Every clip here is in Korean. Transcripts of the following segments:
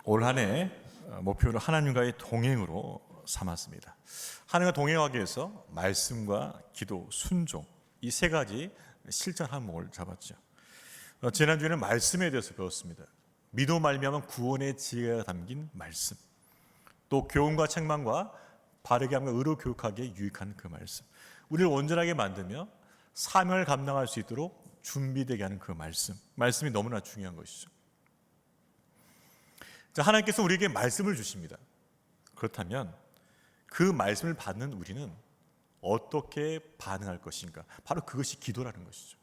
올 한 해 목표를 하나님과의 동행으로 삼았습니다. 하나님과 동행하기 위해서 말씀과 기도, 순종 이 세 가지 실천 항목을 잡았죠. 지난주에는 말씀에 대해서 배웠습니다. 믿음 말미암은 구원의 지혜가 담긴 말씀, 또 교훈과 책망과 바르게 함과 의로 교육하기에 유익한 그 말씀, 우리를 온전하게 만들며 사명을 감당할 수 있도록 준비되게 하는 그 말씀이 너무나 중요한 것이죠. 자, 하나님께서 우리에게 말씀을 주십니다. 그렇다면 그 말씀을 받는 우리는 어떻게 반응할 것인가? 바로 그것이 기도라는 것이죠.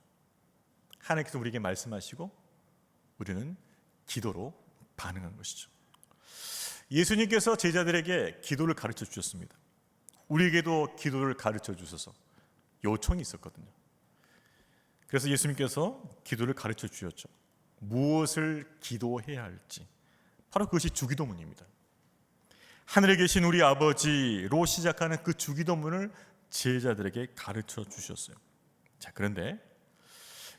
하나님께서 우리에게 말씀하시고 우리는 기도로 반응하는 것이죠. 예수님께서 제자들에게 기도를 가르쳐 주셨습니다. 우리에게도 기도를 가르쳐 주셔서 요청이 있었거든요. 그래서 예수님께서 기도를 가르쳐 주셨죠. 무엇을 기도해야 할지, 바로 그것이 주기도문입니다. 하늘에 계신 우리 아버지로 시작하는 그 주기도문을 제자들에게 가르쳐 주셨어요. 자, 그런데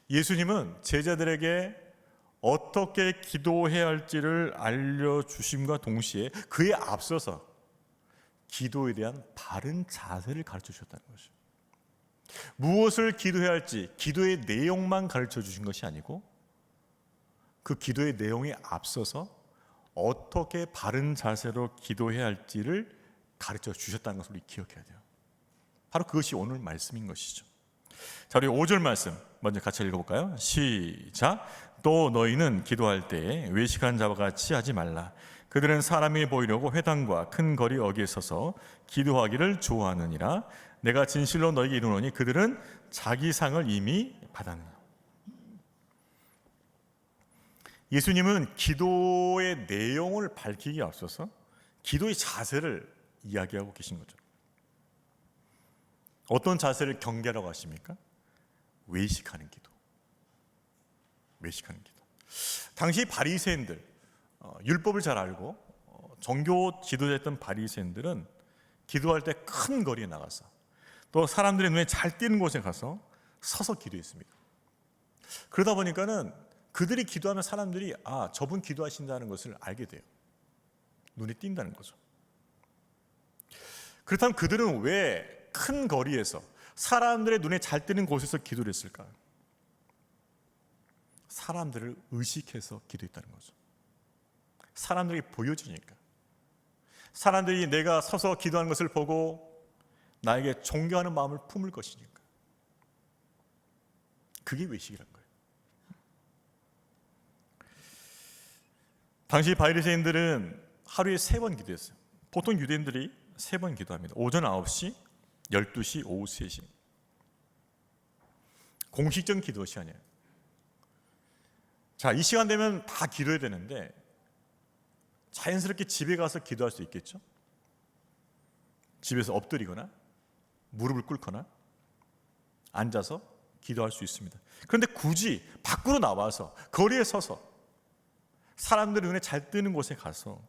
예수님은 제자들에게 어떻게 기도해야 할지를 알려주심과 동시에 그에 앞서서 기도에 대한 바른 자세를 가르쳐 주셨다는 것이죠. 무엇을 기도해야 할지, 기도의 내용만 가르쳐 주신 것이 아니고 그 기도의 내용에 앞서서 어떻게 바른 자세로 기도해야 할지를 가르쳐 주셨다는 것을 우리 기억해야 돼요. 바로 그것이 오늘 말씀인 것이죠. 자, 우리 5절 말씀 먼저 같이 읽어볼까요? 시작. 또 너희는 기도할 때 외식한 자와 같이 하지 말라. 그들은 사람이 보이려고 회당과 큰 거리 어귀에 서서 기도하기를 좋아하느니라. 내가 진실로 너희에게 이르노니 그들은 자기 상을 이미 받았느니라. 예수님은 기도의 내용을 밝히기에 앞서서 기도의 자세를 이야기하고 계신 거죠. 어떤 자세를 경계라고 하십니까? 외식하는 기도. 외식하는 기도. 당시 바리새인들, 율법을 잘 알고 종교 지도자였던 바리새인들은 기도할 때 큰 거리에 나가서 또 사람들의 눈에 잘 띄는 곳에 가서 서서 기도했습니다. 그러다 보니까는 그들이 기도하면 사람들이 저분 기도하신다는 것을 알게 돼요. 눈에 띈다는 거죠. 그렇다면 그들은 왜 큰 거리에서 사람들의 눈에 잘 띄는 곳에서 기도를 했을까? 사람들을 의식해서 기도했다는 거죠. 사람들이 보여주니까, 사람들이 내가 서서 기도하는 것을 보고 나에게 존경하는 마음을 품을 것이니까. 그게 외식이라는 거예요. 당시 바리새인들은 하루에 3번 기도했어요. 보통 유대인들이 3번 기도합니다. 오전 9시, 12시, 오후 3시. 공식적인 기도 시간이에요. 자, 이 시간 되면 다 기도해야 되는데 자연스럽게 집에 가서 기도할 수 있겠죠? 집에서 엎드리거나 무릎을 꿇거나 앉아서 기도할 수 있습니다. 그런데 굳이 밖으로 나와서 거리에 서서 사람들의 눈에 잘 뜨는 곳에 가서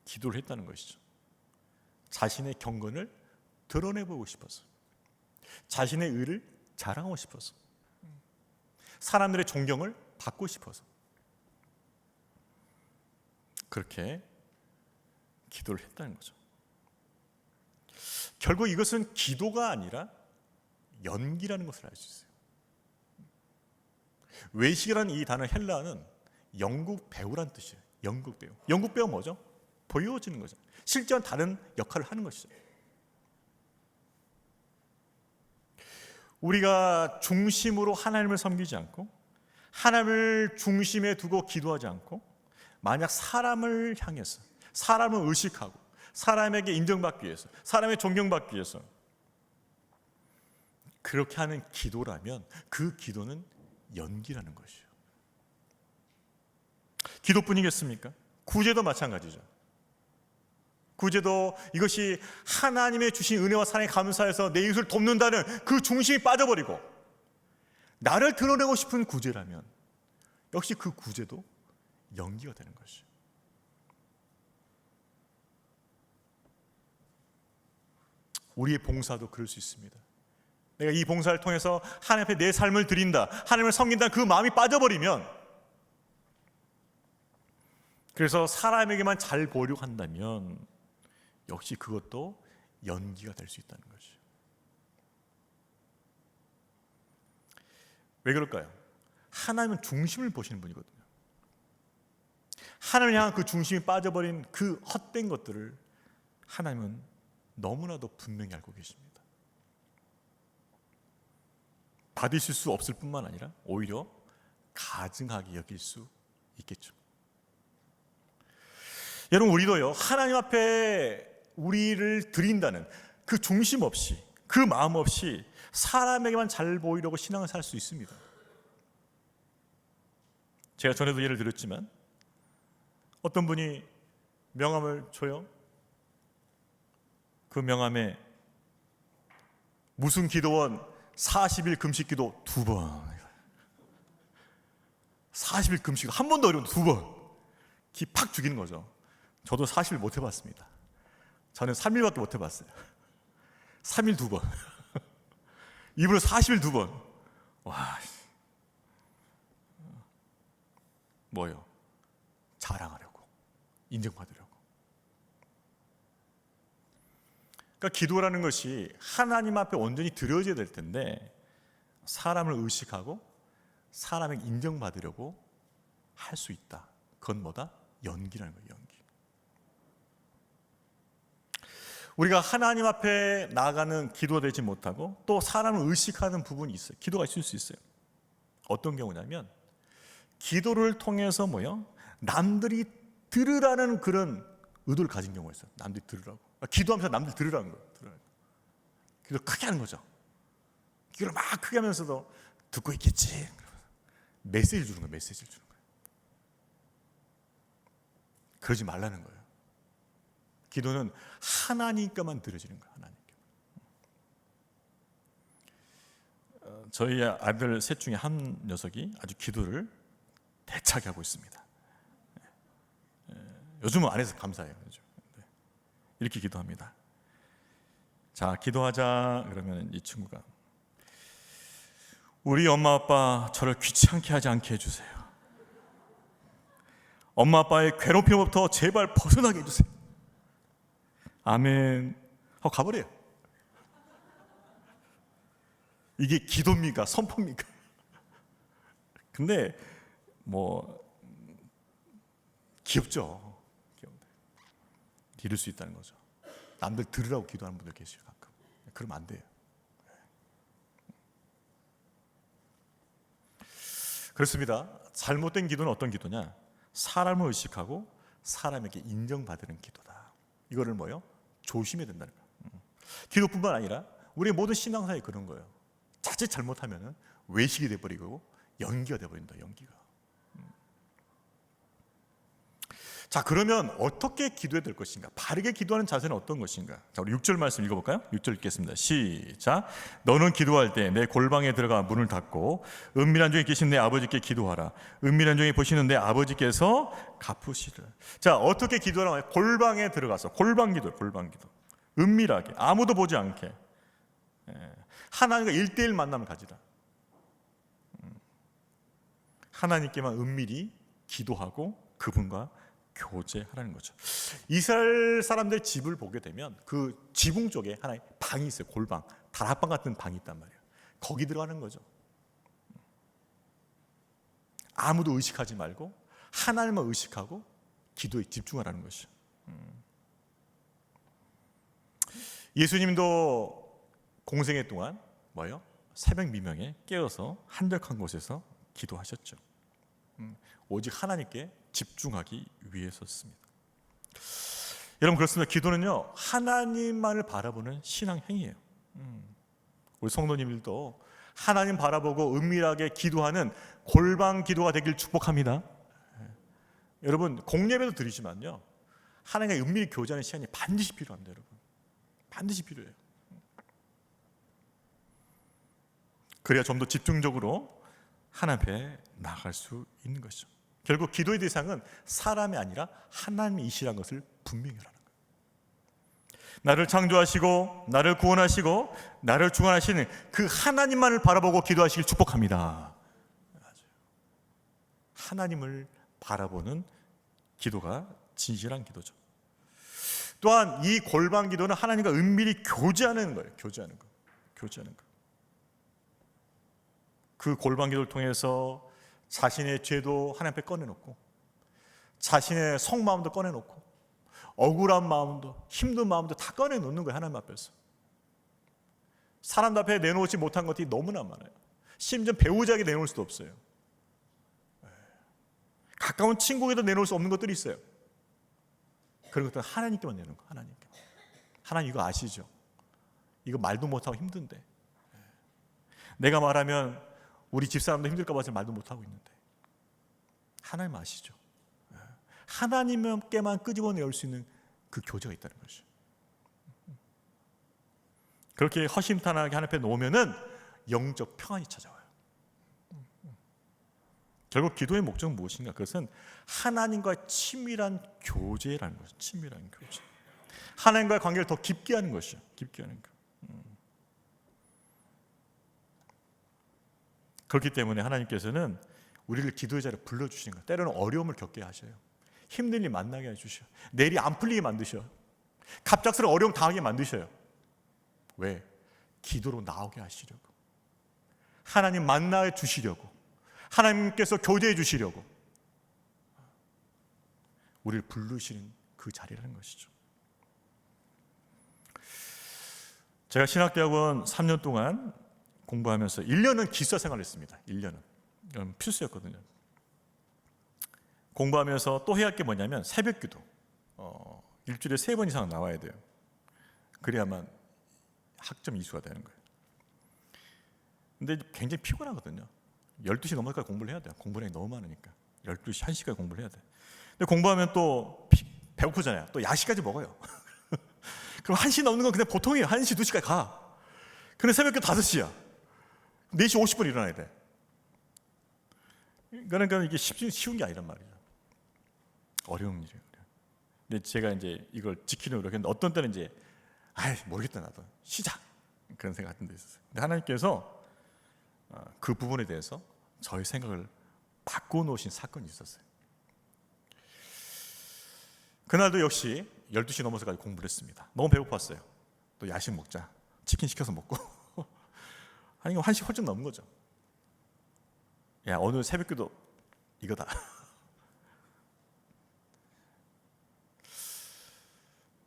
기도를 했다는 것이죠. 자신의 경건을 드러내보고 싶어서, 자신의 의를 자랑하고 싶어서, 사람들의 존경을 받고 싶어서 그렇게 기도를 했다는 거죠. 결국 이것은 기도가 아니라 연기라는 것을 알 수 있어요. 외식이라는 이 단어 헬라어는 영국 배우란 뜻이에요. 영국 배우. 영국 배우 뭐죠? 보여지는 거죠. 실제와는 다른 역할을 하는 것이죠. 우리가 중심으로 하나님을 섬기지 않고 하나님을 중심에 두고 기도하지 않고 만약 사람을 향해서, 사람을 의식하고 사람에게 인정받기 위해서, 사람의 존경받기 위해서 그렇게 하는 기도라면 그 기도는 연기라는 것이에요. 기도뿐이겠습니까? 구제도 마찬가지죠. 구제도 이것이 하나님의 주신 은혜와 사랑에 감사해서 내 이웃을 돕는다는 그 중심이 빠져버리고 나를 드러내고 싶은 구제라면 역시 그 구제도 연기가 되는 것이죠. 우리의 봉사도 그럴 수 있습니다. 내가 이 봉사를 통해서 하나님 앞에 내 삶을 드린다, 하나님을 섬긴다는 그 마음이 빠져버리면 그래서 사람에게만 잘 보이려고 한다면 역시 그것도 연기가 될 수 있다는 거죠. 왜 그럴까요? 하나님은 중심을 보시는 분이거든요. 하나님을 향한 그 중심이 빠져버린 그 헛된 것들을 하나님은 너무나도 분명히 알고 계십니다. 받으실 수 없을 뿐만 아니라 오히려 가증하게 여길 수 있겠죠. 여러분, 우리도요, 하나님 앞에 우리를 드린다는 그 중심 없이, 그 마음 없이 사람에게만 잘 보이려고 신앙을 살 수 있습니다. 제가 전에도 예를 들었지만 어떤 분이 명함을 줘요. 그 명함에 무슨 기도원 40일 금식 기도 2번, 40일 금식 한 번도 어려운 2번, 기 팍 죽이는 거죠. 저도 40일 못 해봤습니다. 저는 3일밖에 못 해봤어요. 3일 2번, 이분은 40일 2번. 와, 뭐요? 자랑하려고, 인정받으려고. 그러니까 기도라는 것이 하나님 앞에 온전히 드려져야 될 텐데 사람을 의식하고 사람에게 인정받으려고 할 수 있다. 그건 뭐다? 연기라는 거예요. 연기. 우리가 하나님 앞에 나아가는 기도가 되지 못하고 또 사람을 의식하는 부분이 있어요. 기도가 있을 수 있어요. 어떤 경우냐면 기도를 통해서 뭐요? 남들이 들으라는 그런 의도를 가진 경우가 있어요. 남들이 들으라고. 기도하면서 남들 들으라는 거예요. 기도를 크게 하는 거죠. 기도를 막 크게 하면서도 듣고 있겠지. 메시지를 주는 거예요. 메시지를 주는 거예요. 그러지 말라는 거예요. 기도는 하나님께만 드려지는 거예요. 하나님께. 저희 아들 셋 중에 한 녀석이 아주 기도를 대차게 하고 있습니다. 요즘은 안 해서 감사해요. 이렇게 기도합니다. 자, 기도하자 그러면 이 친구가 우리 엄마 아빠 저를 귀찮게 하지 않게 해주세요. 엄마 아빠의 괴롭힘부터 제발 벗어나게 해주세요. 아멘 하고 가버려요. 이게 기도입니까? 선포입니까? 근데 뭐 귀엽죠. 이룰 수 있다는 거죠. 남들 들으라고 기도하는 분들 계시죠. 가끔. 그러면 안 돼요. 그렇습니다. 잘못된 기도는 어떤 기도냐? 사람을 의식하고 사람에게 인정받는 기도다. 이거를 뭐요? 조심해야 된다는 거예요. 기도뿐만 아니라 우리 모든 신앙사에 그런 거예요. 자칫 잘못하면 외식이 돼버리고 연기가 돼버린다. 연기가. 자, 그러면 어떻게 기도해야 될 것인가? 바르게 기도하는 자세는 어떤 것인가? 자, 우리 6절 말씀 읽어볼까요? 6절 읽겠습니다. 시작. 너는 기도할 때 내 골방에 들어가 문을 닫고 은밀한 중에 계신 내 아버지께 기도하라. 은밀한 중에 보시는 내 아버지께서 갚으시리라. 자, 어떻게 기도하라? 골방에 들어가서 골방 기도. 은밀하게 아무도 보지 않게 하나님과 1대1 만남을 가지라. 하나님께만 은밀히 기도하고 그분과 교제하라는 거죠. 이스라엘 사람들 집을 보게 되면 그 지붕 쪽에 하나의 방이 있어요. 골방, 다락방 같은 방이 있단 말이에요. 거기 들어가는 거죠. 아무도 의식하지 말고 하나님만 의식하고 기도에 집중하라는 것이죠. 예수님도 공생애 동안 뭐예요? 새벽 미명에 깨어서 한적한 곳에서 기도하셨죠. 오직 하나님께 집중하기 위해서였습니다. 여러분, 그렇습니다. 기도는요, 하나님만을 바라보는 신앙 행위예요. 우리 성도님들도 하나님 바라보고 은밀하게 기도하는 골방 기도가 되길 축복합니다. 여러분, 공예배도 드리지만요, 하나님과 은밀히 교제하는 시간이 반드시 필요합니다. 여러분, 반드시 필요해요. 그래야 좀 더 집중적으로 하나님 앞에 나아갈 수 있는 것이죠. 결국 기도의 대상은 사람이 아니라 하나님이시라는 것을 분명히 하라는 거예요. 나를 창조하시고 나를 구원하시고 나를 주관하시는 그 하나님만을 바라보고 기도하시길 축복합니다. 하나님을 바라보는 기도가 진실한 기도죠. 또한 이 골방 기도는 하나님과 은밀히 교제하는 거예요. 교제하는 거. 그 골방 기도를 통해서 자신의 죄도 하나님 앞에 꺼내놓고, 자신의 속마음도 꺼내놓고, 억울한 마음도, 힘든 마음도 다 꺼내놓는 거예요. 하나님 앞에서. 사람 앞에 내놓지 못한 것들이 너무나 많아요. 심지어 배우자에게 내놓을 수도 없어요. 가까운 친구에게도 내놓을 수 없는 것들이 있어요. 그런 것들은 하나님께만 내는 거예요. 하나님께. 하나님 이거 아시죠? 이거 말도 못하고 힘든데, 내가 말하면 우리 집사람도 힘들까 봐서 말도 못하고 있는데, 하나님 아시죠? 하나님께만 끄집어내올 수 있는 그 교제가 있다는 것이죠. 그렇게 허심탄회하게 하나님 앞에 놓으면은 영적 평안이 찾아와요. 결국 기도의 목적은 무엇인가? 그것은 하나님과의 친밀한 교제라는 것이죠. 친밀한 교제. 하나님과의 관계를 더 깊게 하는 것이죠. 깊게 하는 것. 그렇기 때문에 하나님께서는 우리를 기도의 자리에 불러주시는 거예요. 때로는 어려움을 겪게 하셔요. 힘든 일 만나게 해주셔요. 내일이 안 풀리게 만드셔요. 갑작스러운 어려움 당하게 만드셔요. 왜? 기도로 나오게 하시려고. 하나님 만나 주시려고. 하나님께서 교제해 주시려고 우리를 부르시는 그 자리라는 것이죠. 제가 신학대학원 3년 동안 공부하면서 1년은 기숙사 생활을 했습니다. 1년은 필수였거든요. 공부하면서 또 해야 할 게 뭐냐면 새벽 기도. 일주일에 3번 이상 나와야 돼요. 그래야만 학점 이수가 되는 거예요. 근데 굉장히 피곤하거든요. 12시 넘어까지 공부를 해야 돼요. 공부량이 너무 많으니까 12시, 1시까지 공부를 해야 돼요. 근데 공부하면 또 배고프잖아요. 또 야식까지 먹어요. 그럼 1시 넘는 건 그냥 보통이에요. 1시, 2시까지 가. 근데 새벽에 5시야. 4시 50분 일어나야 돼. 그러니까 이게 쉬운 게 아니란 말이죠. 어려운 일이에요. 근데 제가 이제 이걸 지키려고 노력했는데 어떤 때는 이제 모르겠다 나도 쉬자 그런 생각 같은 데 있었어요. 근데 하나님께서 그 부분에 대해서 저의 생각을 바꿔놓으신 사건이 있었어요. 그날도 역시 12시 넘어서까지 공부를 했습니다. 너무 배고팠어요. 또 야식 먹자. 치킨 시켜서 먹고 아니 1시 훌쩍 넘은 거죠. 야 오늘 새벽기도 이거다.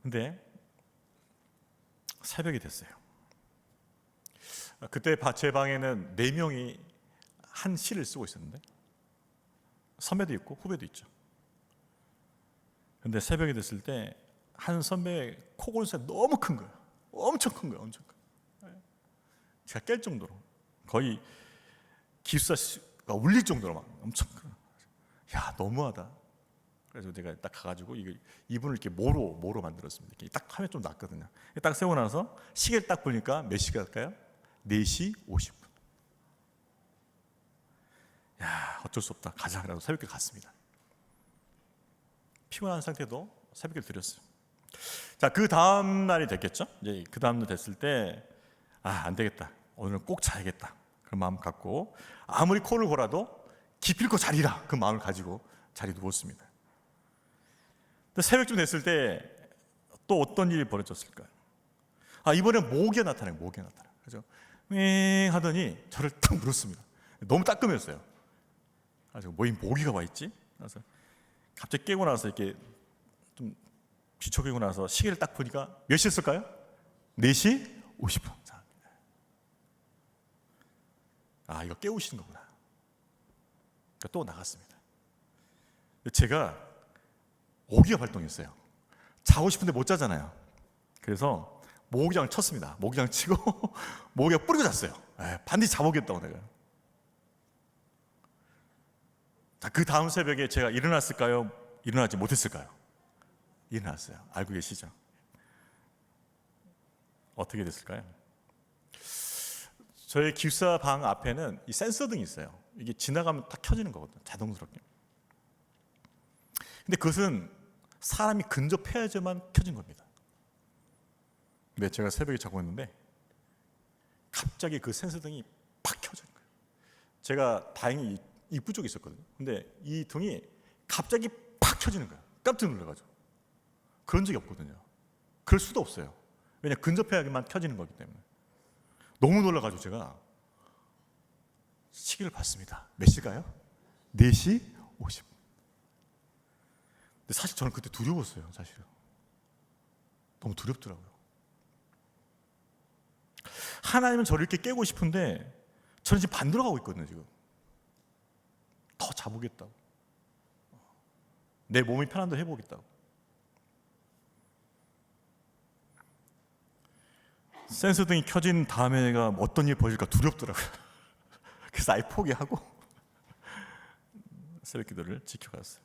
근데 새벽이 됐어요. 그때 제 방에는 4명이 한 시를 쓰고 있었는데 선배도 있고 후배도 있죠. 근데 새벽이 됐을 때 한 선배의 코골소리가 너무 큰 거예요. 엄청 큰 거예요. 엄청 큰. 제가 깰 정도로 거의 기숙사가 울릴 정도로 막 엄청 큰. 야 너무하다. 그래서 내가 딱 가가지고 이분을 이렇게 모로 만들었습니다. 이렇게 딱 하면 좀 낫거든요. 딱 세고 나서 시계를 딱 보니까 몇 시갈까요? 4시 50분. 야 어쩔 수 없다. 가자. 그래서 새벽에 갔습니다. 피곤한 상태도 새벽에 드렸어요. 자, 그 다음 날이 됐겠죠? 이제 그 다음 날 됐을 때 안 되겠다. 오늘 꼭 자야겠다. 그런 마음 갖고 아무리 코를 골아도 기필코 자리라 그 마음을 가지고 자리에 누웠습니다. 근데 새벽쯤 됐을 때 또 어떤 일이 벌어졌을까요? 이번엔 모기가 나타나요. 그래서 윙 하더니 저를 탁 물었습니다. 너무 따끔했어요. 그래서 뭐 이 모기가 와 있지? 그래서 갑자기 깨고 나서 이렇게 좀 뒤척이고 나서 시계를 딱 보니까 몇 시였을까요? 4시 50분. 이거 깨우시는 거구나. 그러니까 또 나갔습니다. 제가 오기가 발동했어요. 자고 싶은데 못 자잖아요. 그래서 모기장을 쳤습니다. 모기장 치고 모기가 뿌리고 잤어요. 반드시 자보겠다고 내가. 자, 그 다음 새벽에 제가 일어났을까요? 일어나지 못했을까요? 일어났어요. 알고 계시죠? 어떻게 됐을까요? 저희 기숙사 방 앞에는 이 센서 등이 있어요. 이게 지나가면 딱 켜지는 거거든요. 자동스럽게. 근데 그것은 사람이 근접해야지만 켜진 겁니다. 근데 제가 새벽에 자고 있는데 갑자기 그 센서 등이 팍 켜진 거예요. 제가 다행히 입구 쪽에 있었거든요. 근데 이 등이 갑자기 팍 켜지는 거예요. 깜짝 놀라가지고. 그런 적이 없거든요. 그럴 수도 없어요. 왜냐, 근접해야만 켜지는 거기 때문에. 너무 놀라가지고 제가 시계를 봤습니다. 몇 시가요? 4시 50분. 근데 사실 저는 그때 두려웠어요. 사실은 너무 두렵더라고요. 하나님은 저를 이렇게 깨고 싶은데 저는 지금 반대로 가고 있거든요. 지금 더 자보겠다고, 내 몸이 편한 대로 해보겠다고. 센서등이 켜진 다음에가 어떤 일이 벌어질까 두렵더라고요. 그래서 아예 포기하고 새벽 기도를 지켜갔어요.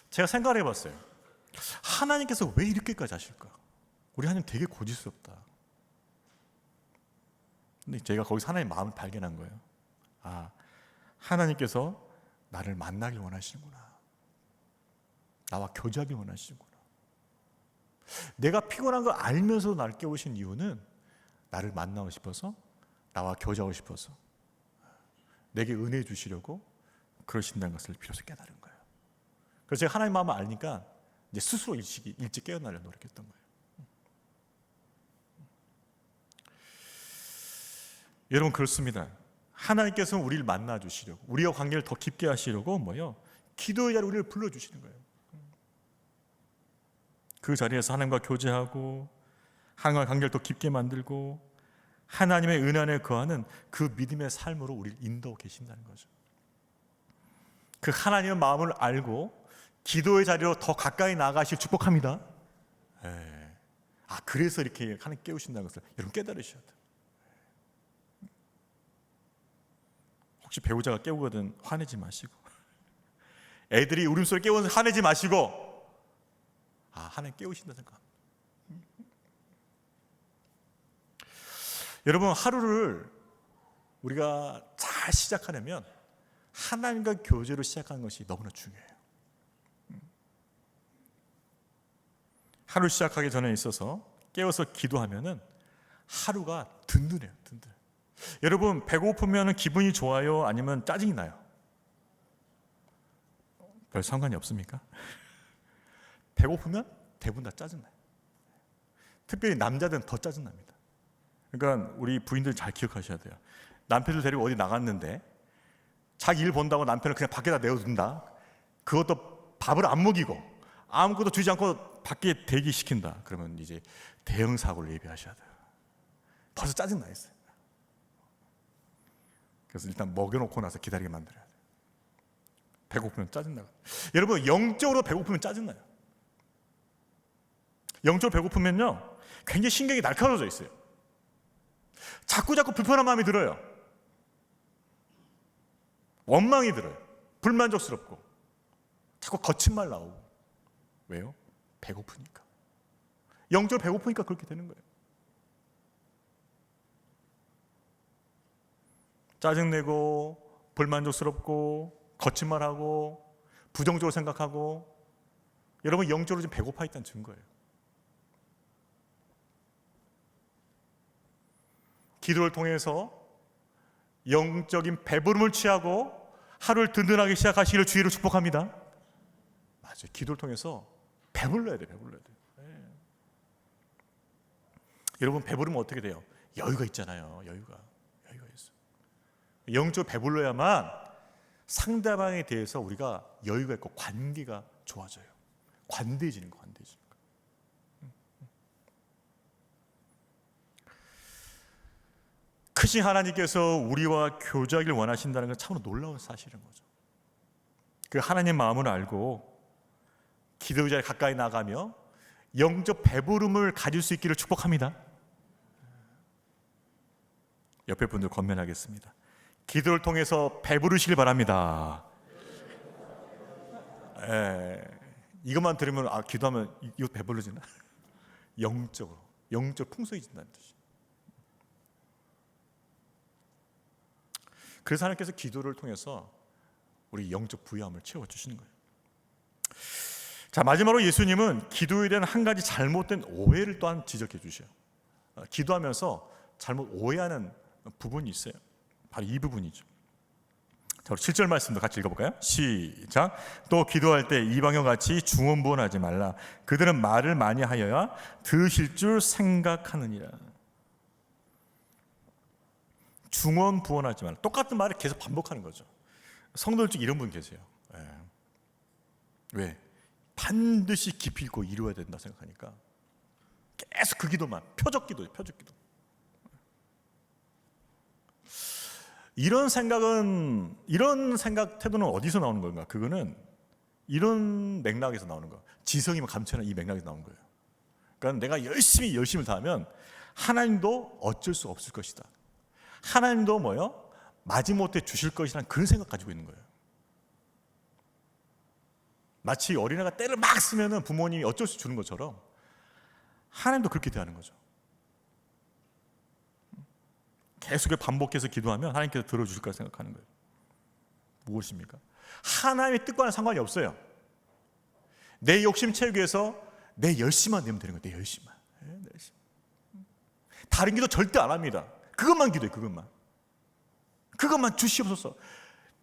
제가 생각을 해봤어요. 하나님께서 왜 이렇게까지 하실까? 우리 하나님 되게 고집스럽다. 근데 제가 거기서 하나님의 마음을 발견한 거예요. 아, 하나님께서 나를 만나길 원하시는구나. 나와 교제하길 원하시는구나. 내가 피곤한 걸 알면서도 나를 깨우신 이유는 나를 만나고 싶어서, 나와 교제하고 싶어서, 내게 은혜 주시려고 그러신다는 것을 비로소 깨달은 거예요. 그래서 제가 하나님 마음을 알니까 이제 스스로 일찍 깨어나려고 노력했던 거예요. 여러분, 그렇습니다. 하나님께서는 우리를 만나 주시려고, 우리와 관계를 더 깊게 하시려고 기도의 자리에 우리를 불러주시는 거예요. 그 자리에서 하나님과 교제하고 하나님과 관계를 더 깊게 만들고 하나님의 은혜 안에 거하는 그 믿음의 삶으로 우리를 인도하고 계신다는 거죠. 그 하나님의 마음을 알고 기도의 자리로 더 가까이 나아가실 축복합니다. 그래서 이렇게 하나님 깨우신다는 것을 여러분 깨달으셔야 돼요. 혹시 배우자가 깨우거든 화내지 마시고, 애들이 울음소리 깨우면 화내지 마시고, 하나님 깨우신다 생각합니다. 여러분, 하루를 우리가 잘 시작하려면 하나님과 교제로 시작하는 것이 너무나 중요해요. 하루 시작하기 전에 있어서 깨워서 기도하면은 하루가 든든해요. 든든. 여러분, 배고프면 기분이 좋아요? 아니면 짜증이 나요? 별 상관이 없습니까? 배고프면 대부분 다 짜증나요. 특별히 남자들은 더 짜증납니다. 그러니까 우리 부인들 잘 기억하셔야 돼요. 남편을 데리고 어디 나갔는데 자기 일 본다고 남편을 그냥 밖에다 내어둔다. 그것도 밥을 안 먹이고 아무것도 주지 않고 밖에 대기시킨다. 그러면 이제 대형 사고를 예비하셔야 돼요. 벌써 짜증나 있어요. 그래서 일단 먹여놓고 나서 기다리게 만들어야 돼요. 배고프면 짜증나요. 여러분, 영적으로 배고프면 짜증나요. 영적으로 배고프면요 굉장히 신경이 날카로워져 있어요. 자꾸 불편한 마음이 들어요. 원망이 들어요. 불만족스럽고 자꾸 거친 말 나오고. 왜요? 배고프니까. 영적으로 배고프니까 그렇게 되는 거예요. 짜증내고 불만족스럽고 거친 말하고 부정적으로 생각하고, 여러분 영적으로 지금 배고파 있다는 증거예요. 기도를 통해서 영적인 배부름을 취하고 하루를 든든하게 시작하시기를 주의로 축복합니다. 맞아요. 기도를 통해서 배불러야 돼요. 배불러야 돼요. 여러분, 배부르면 어떻게 돼요? 여유가 있잖아요. 여유가 있어요. 영적으로 배불러야만 상대방에 대해서 우리가 여유가 있고 관계가 좋아져요. 관대해지는 거, 관대해지는 거. 크신 하나님께서 우리와 교제하기를 원하신다는 건 참으로 놀라운 사실인 거죠. 그 하나님 마음을 알고 기도의 자리에 가까이 나가며 영적 배부름을 가질 수 있기를 축복합니다. 옆에 분들 권면하겠습니다. 기도를 통해서 배부르시길 바랍니다. 이것만 들으면 기도하면 이거 배부르지나? 영적 풍성해진다는 뜻이에요. 그래서 하나님께서 기도를 통해서 우리 영적 부유함을 채워주시는 거예요. 자, 마지막으로 예수님은 기도에 대한 한 가지 잘못된 오해를 또한 지적해 주셔요. 기도하면서 잘못 오해하는 부분이 있어요. 바로 이 부분이죠. 자, 우리 7절 말씀도 같이 읽어볼까요? 시작. 또 기도할 때 이방인과 같이 중언부언하지 말라. 그들은 말을 많이 하여야 들으실 줄 생각하느니라. 중언부언하지 말라. 똑같은 말을 계속 반복하는 거죠. 성도들 중 이런 분 계세요. 왜? 반드시 깊이 있고 이루어야 된다 생각하니까 계속 그 기도만, 표적 기도예요. 표적 기도. 이런 생각 태도는 어디서 나오는 건가? 그거는 이런 맥락에서 나오는 거야. 지성이면 감춰는 이 맥락에서 나오는 거예요. 그러니까 내가 열심을 다하면 하나님도 어쩔 수 없을 것이다. 하나님도 뭐요? 마지못해 주실 것이라는 그런 생각 가지고 있는 거예요. 마치 어린애가 때를 막 쓰면 부모님이 어쩔 수 주는 것처럼 하나님도 그렇게 대하는 거죠. 계속 반복해서 기도하면 하나님께서 들어주실 거라 생각하는 거예요. 무엇입니까? 하나님의 뜻과는 상관이 없어요. 내 욕심 채우기 위해서 내 열심만 내면 되는 거예요. 내 열심만. 다른 기도 절대 안 합니다. 그것만 기도해. 그것만 주시옵소서.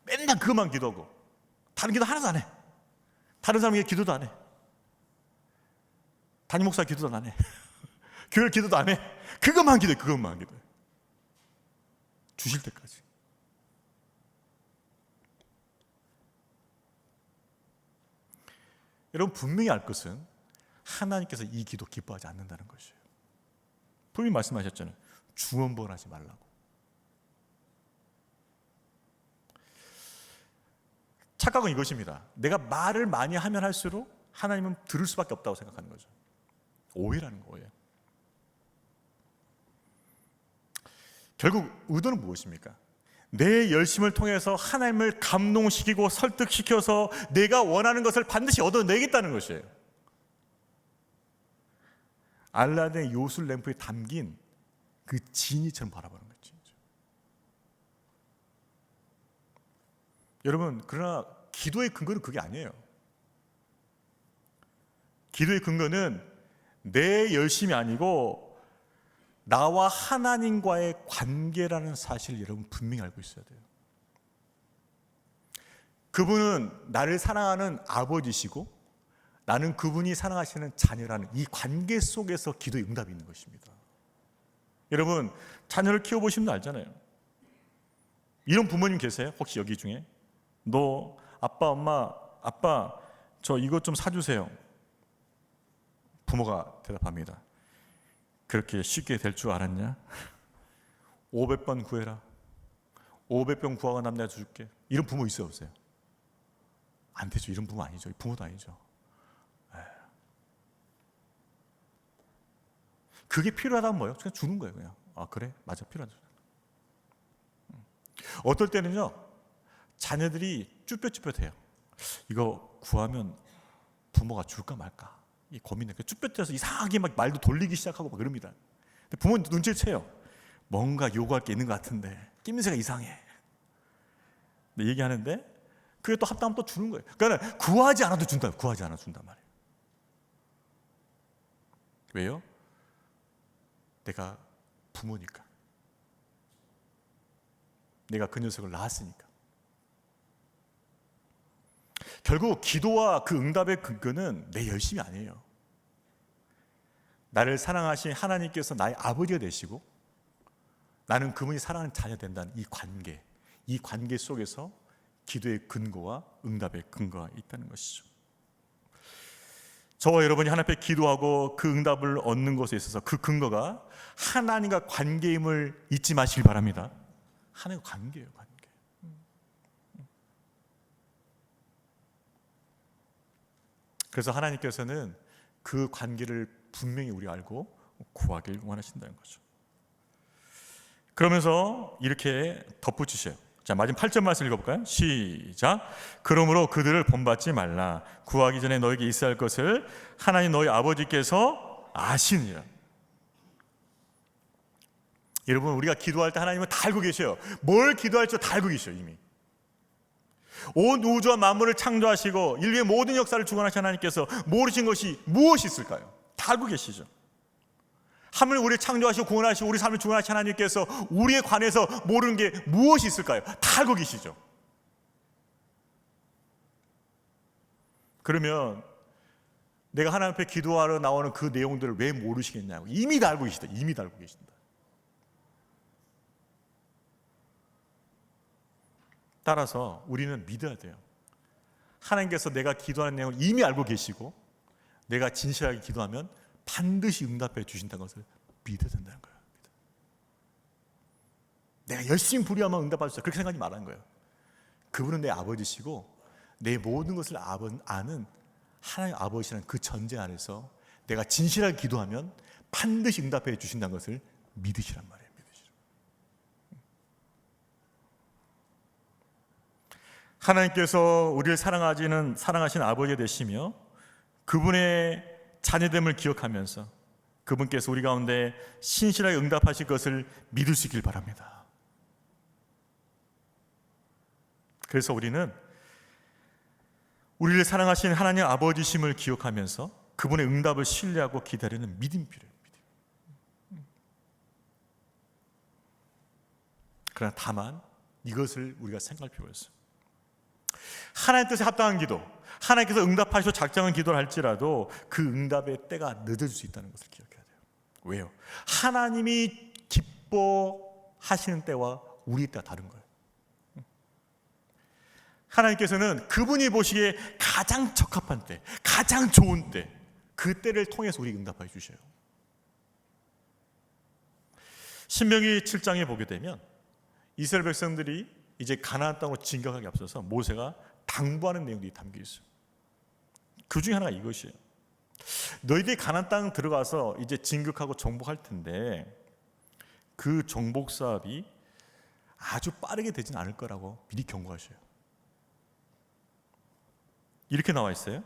맨날 그것만 기도하고 다른 기도 하나도 안 해. 다른 사람에게 기도도 안 해. 담임 목사 기도도 안 해. 교회 기도도 안 해. 그것만 기도해. 주실 때까지. 여러분 분명히 알 것은 하나님께서 이 기도 기뻐하지 않는다는 것이에요. 분명히 말씀하셨잖아요. 중언부언하지 말라고. 착각은 이것입니다. 내가 말을 많이 하면 할수록 하나님은 들을 수밖에 없다고 생각하는 거죠. 오해라는 거예요. 결국 의도는 무엇입니까? 내 열심을 통해서 하나님을 감동시키고 설득시켜서 내가 원하는 것을 반드시 얻어내겠다는 것이에요. 알라딘의 요술 램프에 담긴 그 지니처럼 바라보는 거죠. 여러분, 그러나 기도의 근거는 그게 아니에요. 기도의 근거는 내 열심이 아니고 나와 하나님과의 관계라는 사실을 여러분 분명히 알고 있어야 돼요. 그분은 나를 사랑하는 아버지시고 나는 그분이 사랑하시는 자녀라는 이 관계 속에서 기도의 응답이 있는 것입니다. 여러분, 자녀를 키워보시면 알잖아요. 이런 부모님 계세요? 혹시 여기 중에? 너 아빠, 엄마, 아빠 저 이것 좀 사주세요. 부모가 대답합니다. 그렇게 쉽게 될 줄 알았냐? 500번 구해라. 500번 구하고 남 내가 줄게. 이런 부모 있어요, 없어요? 안 되죠. 이런 부모 아니죠. 부모도 아니죠. 그게 필요하다면 뭐예요? 그냥 주는 거예요. 그냥. 아 그래? 맞아, 필요하죠. 어떨 때는요, 자녀들이 쭈뼛쭈뼛해요. 이거 구하면 부모가 줄까 말까 이 고민해. 쭈뼛해서 이상하게 막 말도 돌리기 시작하고 막 그럽니다. 근데 부모는 눈치를 채요. 뭔가 요구할 게 있는 것 같은데 낌새가 이상해. 근데 얘기하는데 그게 또 합당하면 또 주는 거예요. 그러니까 구하지 않아도 준다. 구하지 않아도 준단 말이에요. 왜요? 내가 부모니까. 내가 그 녀석을 낳았으니까. 결국 기도와 그 응답의 근거는 내 열심이 아니에요. 나를 사랑하신 하나님께서 나의 아버지가 되시고 나는 그분이 사랑하는 자녀 된다는 이 관계 속에서 기도의 근거와 응답의 근거가 있다는 것이죠. 저와 여러분이 하나님 앞에 기도하고 그 응답을 얻는 것에 있어서 그 근거가 하나님과 관계임을 잊지 마시길 바랍니다. 하나님과 관계예요, 관계. 그래서 하나님께서는 그 관계를 분명히 우리 알고 구하길 원하신다는 거죠. 그러면서 이렇게 덧붙이셔요. 자, 마지막 8절 말씀 읽어볼까요? 시작. 그러므로 그들을 본받지 말라. 구하기 전에 너에게 있어야 할 것을 하나님 너희 아버지께서 아시느니라. 여러분, 우리가 기도할 때 하나님은 다 알고 계셔요. 뭘 기도할지 다 알고 계셔요, 이미. 온 우주와 만물을 창조하시고 인류의 모든 역사를 주관하신 하나님께서 모르신 것이 무엇이 있을까요? 다 알고 계시죠. 하물 우리를 창조하시고 구원하시고 우리 삶을 주관하신 하나님께서 우리에 관해서 모르는 게 무엇이 있을까요? 다 알고 계시죠. 그러면 내가 하나님 앞에 기도하러 나오는 그 내용들을 왜 모르시겠냐고. 이미 다 알고 계시다. 이미 다 알고 계신다. 따라서 우리는 믿어야 돼요. 하나님께서 내가 기도하는 내용을 이미 알고 계시고 내가 진실하게 기도하면 반드시 응답해 주신다는 것을 믿어야 된다는 거예요. 내가 열심히 부리하면 응답받으시다 그렇게 생각하지 말라는 거예요. 그분은 내 아버지시고 내 모든 것을 아는 하나님 아버지라는 그 전제 안에서 내가 진실하게 기도하면 반드시 응답해 주신다는 것을 믿으시란 말이에요. 하나님께서 우리를 사랑하신 아버지 되시며 그분의 자녀됨을 기억하면서 그분께서 우리 가운데 신실하게 응답하실 것을 믿을 수 있길 바랍니다. 그래서 우리는 우리를 사랑하신 하나님 아버지심을 기억하면서 그분의 응답을 신뢰하고 기다리는 믿음이 필요해요. 그러나 다만 이것을 우리가 생각할 필요가 있어요. 하나님 뜻에 합당한 기도, 하나님께서 응답하시고 작정한 기도를 할지라도 그 응답의 때가 늦어질 수 있다는 것을 기억해야 돼요. 왜요? 하나님이 기뻐하시는 때와 우리 때가 다른 거예요. 하나님께서는 그분이 보시기에 가장 적합한 때, 가장 좋은 때, 그 때를 통해서 우리 응답해 주셔요. 신명기 7장에 보게 되면 이스라엘 백성들이 이제 가나안 땅으로 진격하기 앞서서 모세가 당부하는 내용들이 담겨 있어요. 그 중에 하나가 이것이에요. 너희들이 가나안 땅 들어가서 이제 진격하고 정복할 텐데 그 정복 사업이 아주 빠르게 되진 않을 거라고 미리 경고하셔요. 이렇게 나와 있어요.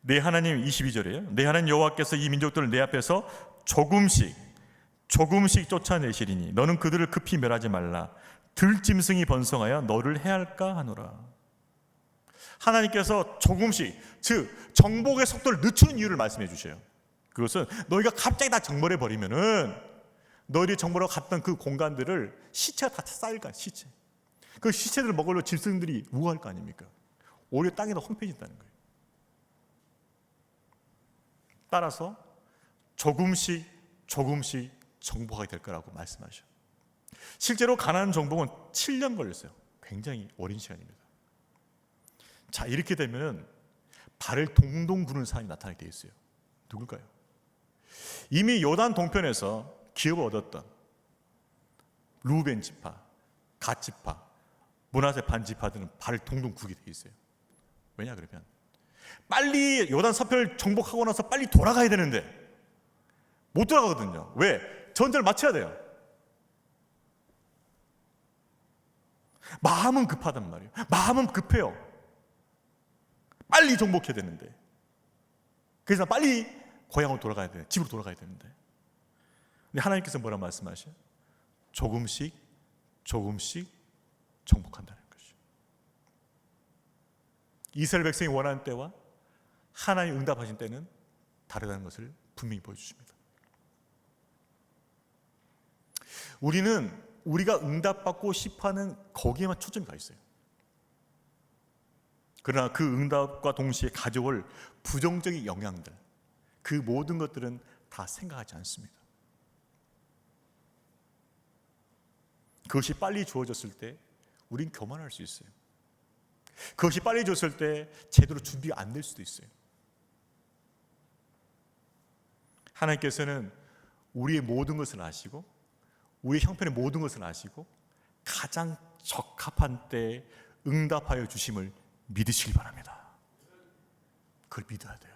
내 하나님 22절이에요. 내 하나님 여호와께서 이 민족들을 내 앞에서 조금씩 쫓아내시리니 너는 그들을 급히 멸하지 말라. 들짐승이 번성하여 너를 해할까 하노라. 하나님께서 조금씩, 즉 정복의 속도를 늦추는 이유를 말씀해 주셔요. 그것은 너희가 갑자기 다 정벌해 버리면은 너희들이 정벌하고 갔던 그 공간들을 시체가 다 쌓일 거 아니에요. 시체. 그 시체들을 먹으려 짐승들이 우거할 거 아닙니까? 오히려 땅에다 황폐해진다는 거예요. 따라서 조금씩 정복하게 될 거라고 말씀하셔요. 실제로 가나안 정복은 7년 걸렸어요. 굉장히 오랜 시간입니다. 자, 이렇게 되면 발을 동동 구는 사람이 나타나게 되어 있어요. 누굴까요? 이미 요단 동편에서 기업을 얻었던 루벤 지파, 갓 지파, 므낫세 반 지파들은 발을 동동 구게 되어 있어요. 왜냐 그러면 빨리 요단 서편을 정복하고 나서 빨리 돌아가야 되는데 못 돌아가거든요. 왜? 전쟁을 마쳐야 돼요. 마음은 급하단 말이에요. 마음은 급해요. 빨리 정복해야 되는데. 그래서 빨리 고향으로 돌아가야 돼. 집으로 돌아가야 되는데. 근데 하나님께서 뭐라 말씀하셔요? 조금씩 정복한다는 것이죠. 이스라엘 백성이 원하는 때와 하나님 응답하신 때는 다르다는 것을 분명히 보여주십니다. 우리는 우리가 응답받고 싶어하는 거기에만 초점이 가 있어요. 그러나 그 응답과 동시에 가져올 부정적인 영향들, 그 모든 것들은 다 생각하지 않습니다. 그것이 빨리 주어졌을 때 우린 교만할 수 있어요. 그것이 빨리 줬을 때 제대로 준비가 안 될 수도 있어요. 하나님께서는 우리의 모든 것을 아시고 우리의 형편의 모든 것을 아시고 가장 적합한 때에 응답하여 주심을 믿으시기 바랍니다. 그걸 믿어야 돼요.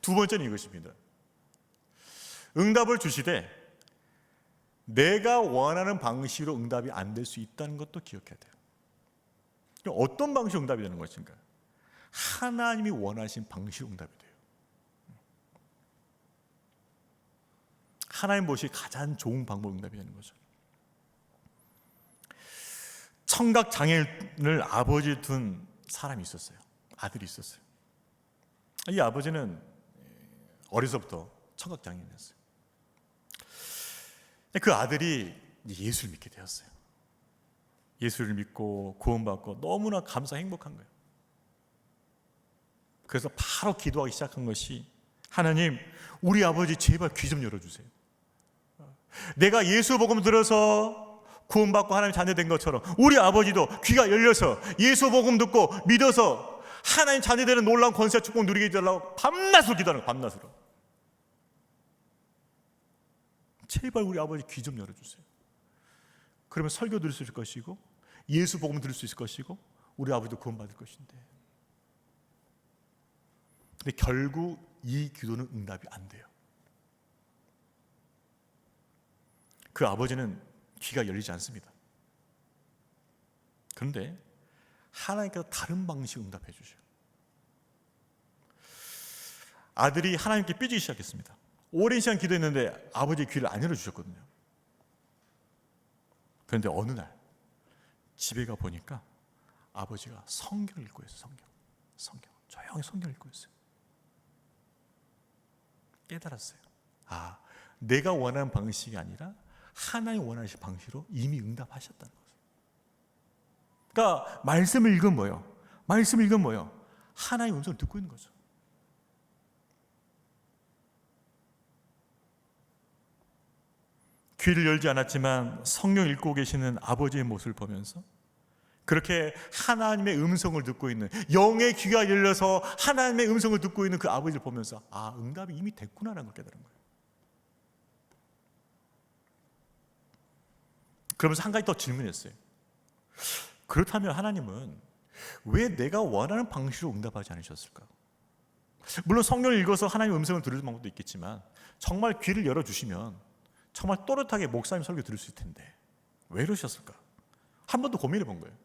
두 번째는 이것입니다. 응답을 주시되 내가 원하는 방식으로 응답이 안 될 수 있다는 것도 기억해야 돼요. 어떤 방식으로 응답이 되는 것인가? 하나님이 원하신 방식으로 응답이 돼요. 하나님 보시 가장 좋은 방법으로 응답이 되는 거죠. 청각 장애인을 아버지 둔 사람이 있었어요. 아들이 있었어요. 이 아버지는 어려서부터 청각 장애인이었어요. 그 아들이 예수를 믿게 되었어요. 예수를 믿고 구원받고 너무나 감사 행복한 거예요. 그래서 바로 기도하기 시작한 것이, 하나님, 우리 아버지 제발 귀 좀 열어주세요. 내가 예수 복음 들어서 구원받고 하나님 자녀 된 것처럼 우리 아버지도 귀가 열려서 예수 복음 듣고 믿어서 하나님 자녀 되는 놀라운 권세와 축복 누리게 해달라고 밤낮으로 기도하는 거예요. 밤낮으로. 제발 우리 아버지 귀 좀 열어주세요. 그러면 설교 들을 수 있을 것이고 예수 복음 들을 수 있을 것이고 우리 아버지도 구원받을 것인데, 근데 결국 이 기도는 응답이 안 돼요. 그 아버지는 귀가 열리지 않습니다. 그런데 하나님께서 다른 방식으로 응답해 주셔요. 아들이 하나님께 삐지기 시작했습니다. 오랜 시간 기도했는데 아버지의 귀를 안 열어주셨거든요. 그런데 어느 날 집에 가 보니까 아버지가 성경을 읽고 있어요. 성경 조용히 성경을 읽고 있어요. 깨달았어요. 아, 내가 원하는 방식이 아니라 하나님 원하시는 방식으로 이미 응답하셨다는 거죠. 그러니까 말씀을 읽은 뭐예요? 말씀을 읽은 뭐예요? 하나님의 음성을 듣고 있는 거죠. 귀를 열지 않았지만 성경 읽고 계시는 아버지의 모습을 보면서 그렇게 하나님의 음성을 듣고 있는, 영의 귀가 열려서 하나님의 음성을 듣고 있는 그 아버지를 보면서 아, 응답이 이미 됐구나라는 걸 깨달은 거예요. 그러면서 한 가지 더 질문했어요. 그렇다면 하나님은 왜 내가 원하는 방식으로 응답하지 않으셨을까? 물론 성경을 읽어서 하나님의 음성을 들을 방법도 있겠지만 정말 귀를 열어주시면 정말 또렷하게 목사님 설교 들을 수 있을 텐데 왜 이러셨을까? 한 번도 고민해 본 거예요.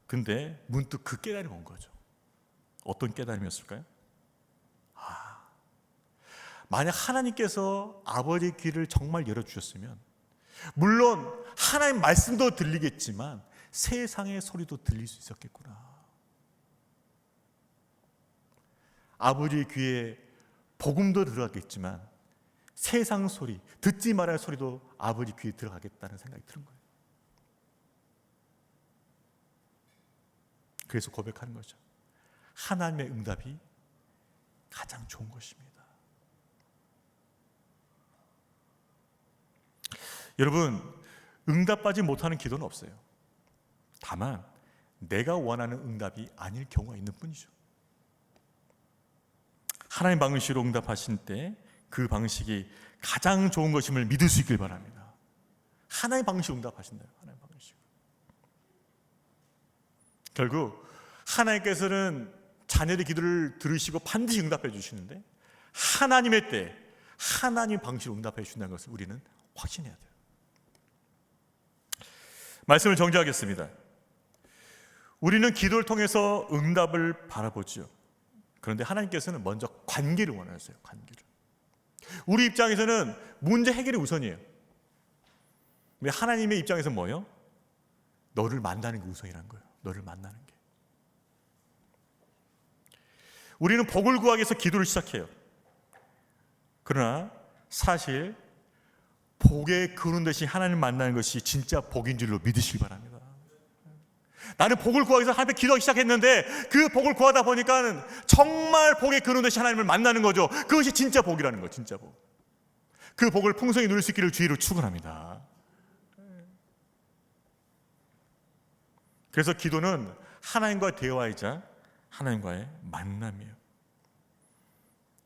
근데 문득 그 깨달음이 온 거죠. 어떤 깨달음이었을까요? 만약 하나님께서 아버지의 귀를 정말 열어주셨으면 물론 하나님 말씀도 들리겠지만 세상의 소리도 들릴 수 있었겠구나. 아버지의 귀에 복음도 들어갔겠지만 세상 소리, 듣지 말아야 할 소리도 아버지 귀에 들어가겠다는 생각이 드는 거예요. 그래서 고백하는 거죠. 하나님의 응답이 가장 좋은 것입니다. 여러분, 응답받지 못하는 기도는 없어요. 다만 내가 원하는 응답이 아닐 경우가 있는 뿐이죠. 하나님 방식으로 응답하신 때 그 방식이 가장 좋은 것임을 믿을 수 있길 바랍니다. 하나님 방식으로 응답하신다요. 하나님 방식으로. 결국 하나님께서는 자녀의 기도를 들으시고 반드시 응답해 주시는데 하나님의 때 하나님 방식으로 응답해 주신다는 것을 우리는 확신해야 돼요. 말씀을 정리하겠습니다. 우리는 기도를 통해서 응답을 바라보죠. 그런데 하나님께서는 먼저 관계를 원하세요. 관계를. 우리 입장에서는 문제 해결이 우선이에요. 근데 하나님의 입장에서는 뭐예요? 너를 만나는 게 우선이라는 거예요. 너를 만나는 게. 우리는 복을 구하기 위해서 기도를 시작해요. 그러나 사실 복의 근원 대신 하나님을 만나는 것이 진짜 복인 줄로 믿으시기 바랍니다. 나는 복을 구하기 위해서 하나님께 기도하기 시작했는데 그 복을 구하다 보니까 정말 복의 근원 대신 하나님을 만나는 거죠. 그것이 진짜 복이라는 거예요. 진짜 복. 그 복을 풍성히 누릴 수 있기를 주의로 축원합니다. 그래서 기도는 하나님과의 대화이자 하나님과의 만남이에요.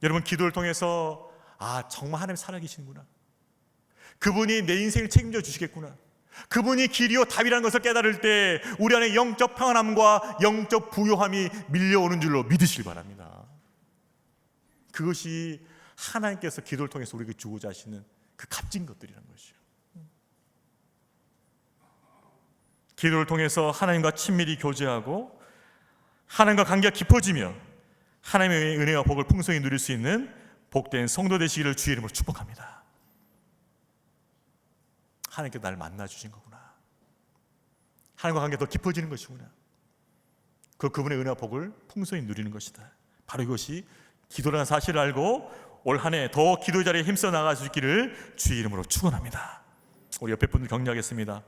여러분, 기도를 통해서 아, 정말 하나님 살아계시는구나. 그분이 내 인생을 책임져 주시겠구나. 그분이 길이요 답이라는 것을 깨달을 때 우리 안에 영적 평안함과 영적 부요함이 밀려오는 줄로 믿으시길 바랍니다. 그것이 하나님께서 기도를 통해서 우리에게 주고자 하시는 그 값진 것들이라는 것이죠. 기도를 통해서 하나님과 친밀히 교제하고 하나님과 관계가 깊어지며 하나님의 은혜와 복을 풍성히 누릴 수 있는 복된 성도 되시기를 주의 이름으로 축복합니다. 하나님께 나를 만나 주신 거구나. 하나님과 관계가 더 깊어지는 것이구나. 그분의 은혜와 복을 풍성히 누리는 것이다. 바로 이것이 기도라는 사실을 알고 올 한 해 더 기도 자리에 힘써 나갈 수 있기를 주의 이름으로 축원합니다. 우리 옆에 분들 격려하겠습니다.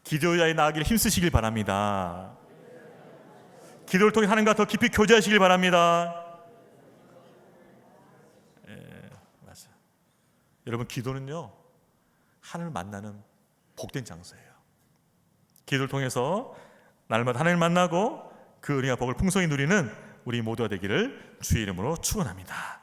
기도자의 나아가기를 힘쓰시길 바랍니다. 기도를 통해 하나님과 더 깊이 교제하시길 바랍니다. 맞아. 여러분, 기도는요, 하나님을 만나는 복된 장소예요. 기도를 통해서 날마다 하나님을 만나고 그 은혜와 복을 풍성히 누리는 우리 모두가 되기를 주의 이름으로 축원합니다.